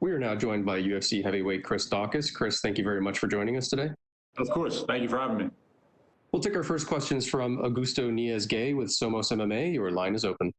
We are now joined by UFC heavyweight Chris Daukaus. Chris, thank you very much for joining us today. Of course. Thank you for having me. We'll take our first questions from Augusto Niez-Gay with Somos MMA. Your line is open.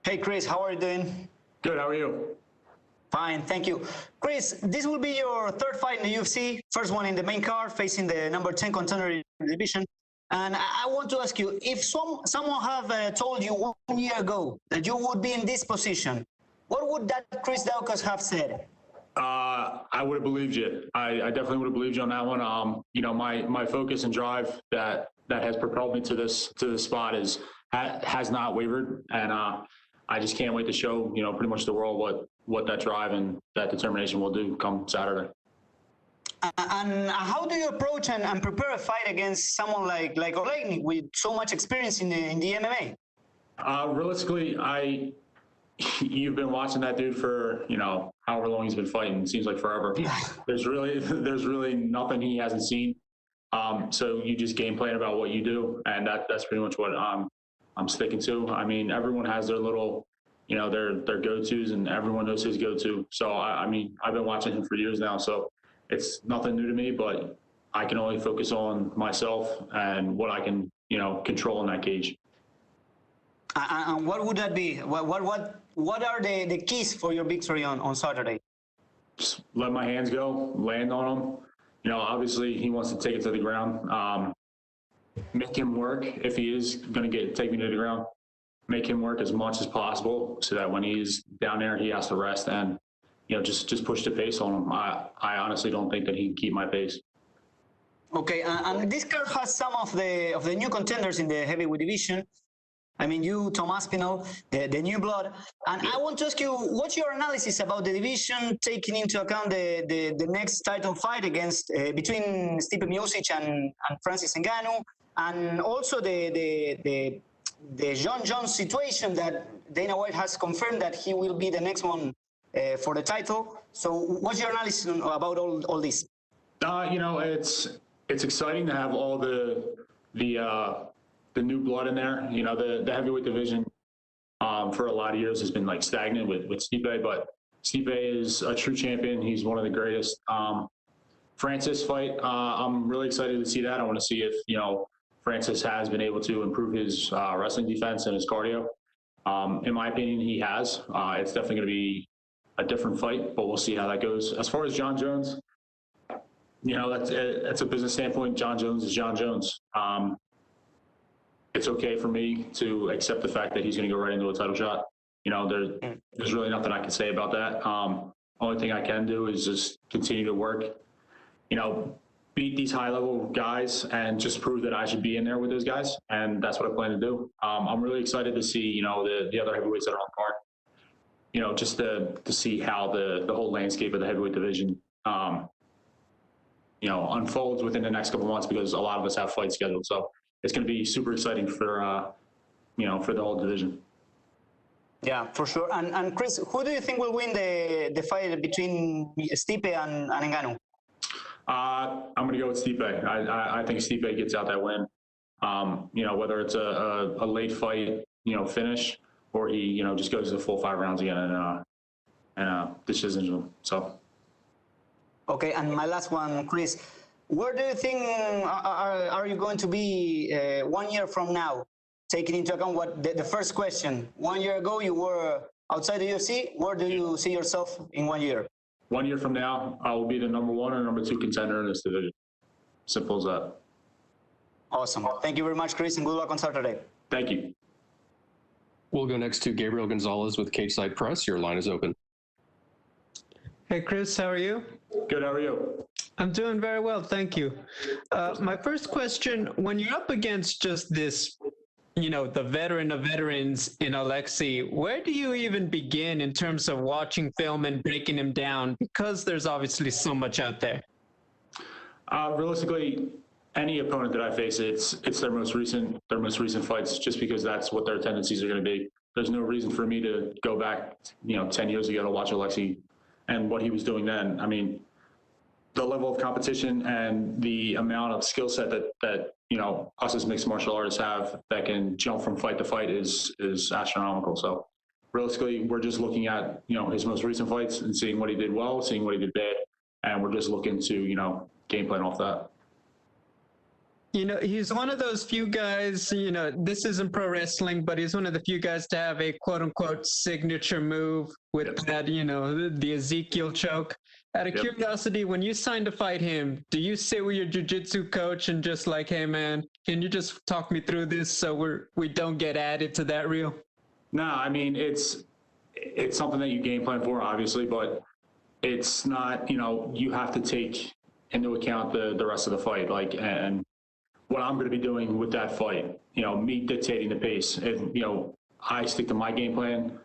Hey, Chris, how are you doing? Good. How are you? Fine, thank you. Chris, this will be your third fight in the UFC, first one in the main card, facing the number 10 contender in the division. And I want to ask you, if someone have told you 1 year ago that you would be in this position, what would that Chris Daukaus have said? I would have believed you. I definitely would have believed you on that one. You know, my focus and drive that has propelled me to this spot has not wavered, and I just can't wait to show pretty much the world what that drive and that determination will do come Saturday. And how do you approach and prepare a fight against someone like Oleynik with so much experience in the MMA? Realistically, you've been watching that dude for however long he's been fighting. It seems like forever. Yeah. There's really nothing he hasn't seen. So you just game plan about what you do, and that's pretty much what I'm sticking to. I mean, everyone has their little, their go-tos, and everyone knows his go-to. So I mean, I've been watching him for years now, so it's nothing new to me. But I can only focus on myself and what I can, control in that cage. And what would that be? What are the keys for your victory on Saturday? Just let my hands go, land on him. Obviously he wants to take it to the ground. Make him work. If he is going to take me to the ground, make him work as much as possible so that when he's down there, he has to rest and, just push the pace on him. I honestly don't think that he can keep my pace. Okay, and this card has some of the new contenders in the heavyweight division. I mean, you, Tom Aspinall, the new blood. And I want to ask you, what's your analysis about the division, taking into account the next title fight between Stipe Miocic and Francis Ngannou, and also the John Jones situation that Dana White has confirmed that he will be the next one for the title. So what's your analysis about all this? It's exciting to have all the new blood in there. The heavyweight division for a lot of years has been stagnant with Stipe, but Stipe is a true champion. He's one of the greatest. Francis fight, I'm really excited to see that. I want to see if, Francis has been able to improve his wrestling defense and his cardio. In my opinion, he has. It's definitely going to be a different fight, but we'll see how that goes. As far as John Jones, that's a business standpoint. John Jones is John Jones. It's okay for me to accept the fact that he's going to go right into a title shot. There's really nothing I can say about that. Only thing I can do is just continue to work, beat these high-level guys and just prove that I should be in there with those guys. And that's what I plan to do. I'm really excited to see, the other heavyweights that are on the card, just to see how the whole landscape of the heavyweight division, unfolds within the next couple of months, because a lot of us have fights scheduled. So it's going to be super exciting for the whole division. Yeah, for sure. And Chris, who do you think will win the fight between Stipe and Ngannou? I'm going to go with Stipe. I think Stipe gets out that win. Whether it's a late fight, finish, or he, just goes to the full 5 rounds again and decisions him. So. Okay, and my last one, Chris. Where do you think are you going to be 1 year from now? Taking into account what the first question, 1 year ago you were outside the UFC. Where do you see yourself in 1 year? 1 year from now, I will be the number 1 or number 2 contender in this division. Simple as that. Awesome. Thank you very much, Chris, and good luck on Saturday. Thank you. We'll go next to Gabriel Gonzalez with Cageside Press. Your line is open. Hey, Chris, how are you? Good. How are you? I'm doing very well, thank you. My first question, when you're up against just this, the veteran of veterans in Alexey, where do you even begin in terms of watching film and breaking him down? Because there's obviously so much out there. Realistically, any opponent that I face, it's their most recent fights, just because that's what their tendencies are going to be. There's no reason for me to go back, 10 years ago to watch Alexey and what he was doing then. I mean, the level of competition and the amount of skill set that us as mixed martial artists have that can jump from fight to fight is astronomical. So realistically, we're just looking at, his most recent fights and seeing what he did well, seeing what he did bad. And we're just looking to, game plan off that. He's one of those few guys, this isn't pro wrestling, but he's one of the few guys to have a quote unquote signature move with that, the Ezekiel choke. Out of curiosity, when you signed to fight him, do you sit with your jiu-jitsu coach and just like, hey man, can you just talk me through this so we don't get added to that reel? No, I mean, it's something that you game plan for, obviously, but it's not, you have to take into account the rest of the fight, and what I'm going to be doing with that fight, me dictating the pace. And, I stick to my game plan.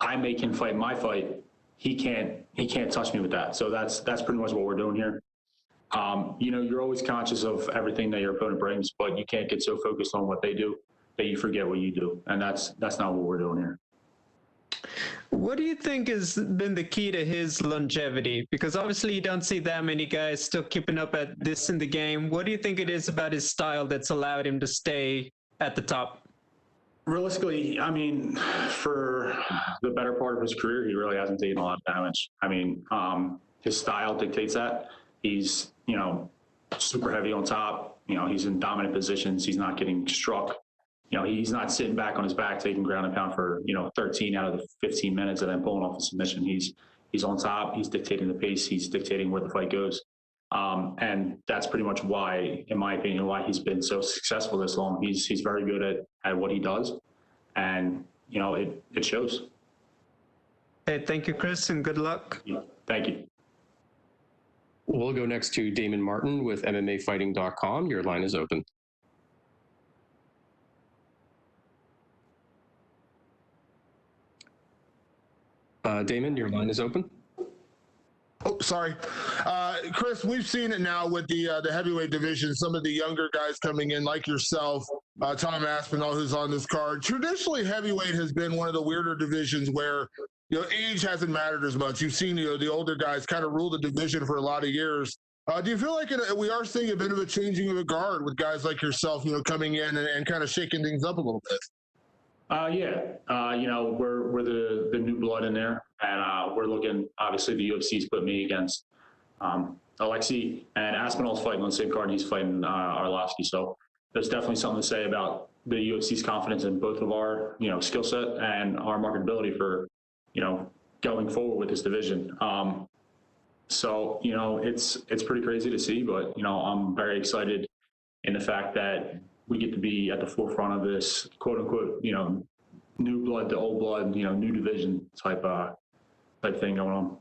I make him fight my fight. He can't touch me with that. So that's pretty much what we're doing here. You're always conscious of everything that your opponent brings, but you can't get so focused on what they do that you forget what you do. And that's not what we're doing here. What do you think has been the key to his longevity? Because obviously you don't see that many guys still keeping up at this in the game. What do you think it is about his style that's allowed him to stay at the top? Realistically, I mean, for the better part of his career, he really hasn't taken a lot of damage. I mean, his style dictates that. He's, super heavy on top. He's in dominant positions. He's not getting struck. He's not sitting back on his back taking ground and pound for, 13 out of the 15 minutes and then pulling off a submission. He's on top. He's dictating the pace. He's dictating where the fight goes. And that's pretty much why, in my opinion, why he's been so successful this long. He's very good at what he does. And, it shows. Hey, thank you, Chris, and good luck. Yeah, thank you. We'll go next to Damon Martin with MMAfighting.com. Your line is open. Damon, your line is open. Oh, sorry. Chris, we've seen it now with the heavyweight division, some of the younger guys coming in like yourself, Tom Aspinall, who's on this card. Traditionally, heavyweight has been one of the weirder divisions where, age hasn't mattered as much. You've seen, the older guys kind of rule the division for a lot of years. Do you feel like we are seeing a bit of a changing of the guard with guys like yourself, coming in and kind of shaking things up a little bit? We're the new blood in there, and we're looking. Obviously, the UFC's put me against Alexey, and Aspinall's fighting on the same card. And he's fighting Arlovsky. So there's definitely something to say about the UFC's confidence in both of our skill set and our marketability for going forward with this division. So it's pretty crazy to see, but I'm very excited in the fact that we get to be at the forefront of this quote unquote, new blood to old blood, new division type thing going on.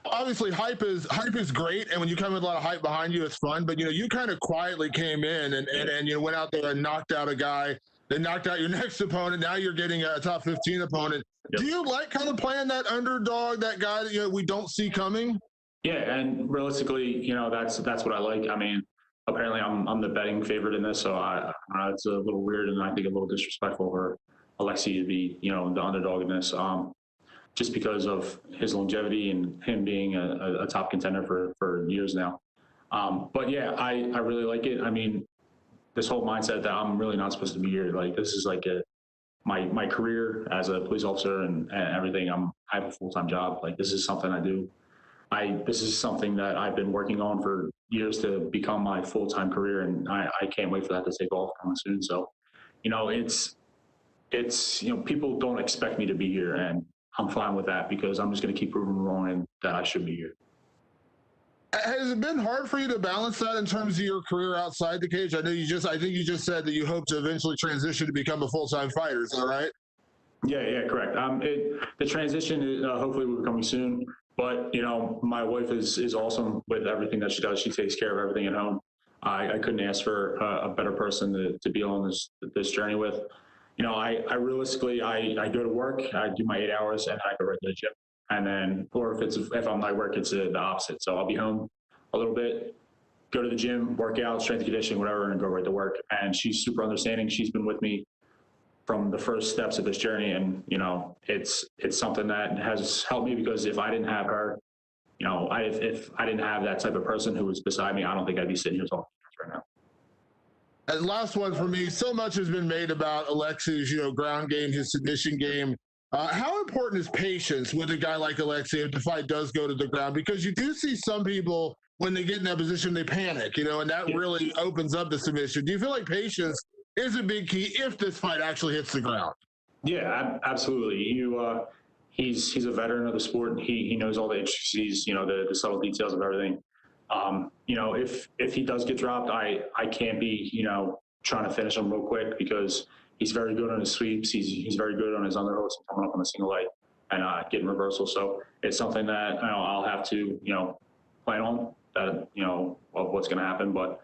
Obviously, hype is great, and when you come with a lot of hype behind you, it's fun. But you kind of quietly came in and you went out there and knocked out a guy, then knocked out your next opponent. Now you're getting a top 15 opponent. Yep. Do you like kind of playing that underdog, that guy that we don't see coming? Yeah, and realistically, that's what I like. I mean, apparently I'm the betting favorite in this, so it's a little weird and I think a little disrespectful for Alexey to be, the underdog in this, just because of his longevity and him being a top contender for years now. But yeah, I really like it. I mean, this whole mindset that I'm really not supposed to be here, like this is like my career as a police officer and everything. I have a full-time job. Like this is something I do. This is something that I've been working on for years to become my full-time career, and I can't wait for that to take off coming soon. So, it's people don't expect me to be here, and I'm fine with that because I'm just going to keep proving wrong and that I should be here. Has it been hard for you to balance that in terms of your career outside the cage? I think you just said that you hope to eventually transition to become a full-time fighter. Is that right? Yeah, correct. The transition hopefully will be coming soon. But, my wife is awesome with everything that she does. She takes care of everything at home. I couldn't ask for a better person to be on this journey with. I realistically, I go to work, I do my 8 hours, and I go right to the gym. And then, or if I'm not work, it's the opposite. So I'll be home a little bit, go to the gym, work out, strength and conditioning, whatever, and go right to work. And she's super understanding. She's been with me from the first steps of this journey. And, it's something that has helped me because if I didn't have her, if I didn't have that type of person who was beside me, I don't think I'd be sitting here talking right now. And last one for me. So much has been made about Alexey's, ground game, his submission game. How important is patience with a guy like Alexey if the fight does go to the ground? Because you do see some people, when they get in that position, they panic, and that really opens up the submission. Do you feel like patience is a big key if this fight actually hits the ground? Yeah, absolutely. He's a veteran of the sport, and he knows all the intricacies, the subtle details of everything. If he does get dropped, I can't be, trying to finish him real quick, because he's very good on his sweeps. He's very good on his underhooks and coming up on the single leg and getting reversal. So it's something that I'll have to, plan on that, of what's going to happen. But,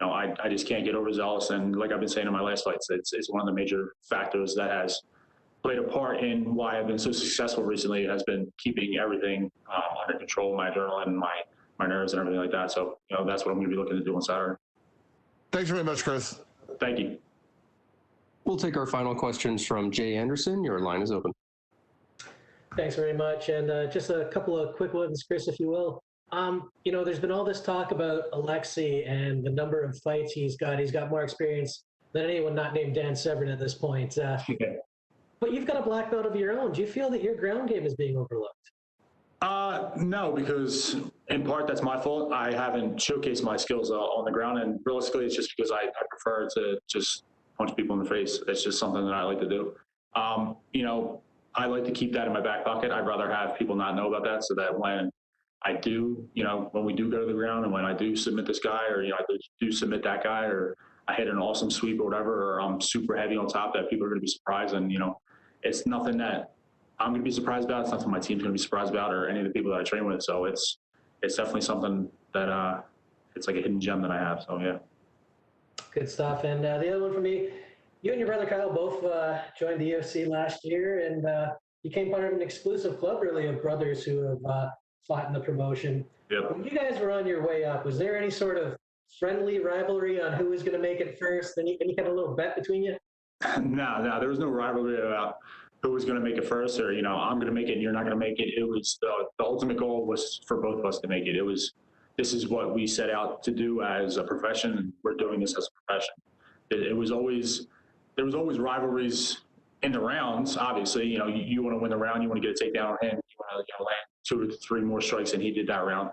I just can't get overzealous. And like I've been saying in my last fights, it's one of the major factors that has played a part in why I've been so successful recently. It has been keeping everything under control, my adrenaline, my nerves and everything like that. So, that's what I'm going to be looking to do on Saturday. Thanks very much, Chris. Thank you. We'll take our final questions from Jay Anderson. Your line is open. Thanks very much. And just a couple of quick ones, Chris, if you will. There's been all this talk about Alexey and the number of fights he's got. He's got more experience than anyone not named Dan Severn at this point. But you've got a black belt of your own. Do you feel that your ground game is being overlooked? No, because in part that's my fault. I haven't showcased my skills on the ground, and realistically, it's just because I prefer to just punch people in the face. It's just something that I like to do. I like to keep that in my back pocket. I'd rather have people not know about that, so that when I do, when we do go to the ground, and when I do submit this guy, or I do submit that guy, or I hit an awesome sweep or whatever, or I'm super heavy on top, that people are going to be surprised. And it's nothing that I'm going to be surprised about. It's nothing my team's going to be surprised about, or any of the people that I train with. So it's definitely something that it's like a hidden gem that I have. So yeah. Good stuff. And the other one for me, you and your brother Kyle both joined the UFC last year, and became part of an exclusive club, really, of brothers who have fought in the promotion. Yep. When you guys were on your way up, was there any sort of friendly rivalry on who was going to make it first? Any kind of little bet between you? No, there was no rivalry about who was going to make it first, or I'm going to make it and you're not going to make it. It was the ultimate goal was for both of us to make it. This is what we set out to do as a profession, and we're doing this as a profession. There was always rivalries in the rounds. Obviously, you want to win the round, you want to get a takedown on him, you want to land 2 or 3 more strikes than he did that round.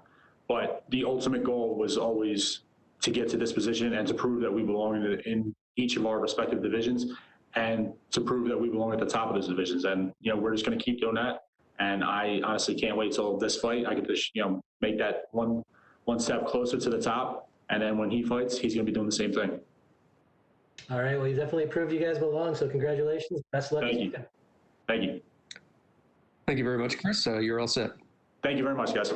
But the ultimate goal was always to get to this position and to prove that we belong in each of our respective divisions, and to prove that we belong at the top of those divisions. And we're just going to keep doing that. And I honestly can't wait till this fight. I get to make that one step closer to the top. And then when he fights, he's going to be doing the same thing. All right. Well, you definitely proved you guys belong. So congratulations. Best of luck. Thank you. Thank you. Thank you very much, Chris. You're all set. Thank you very much, guys.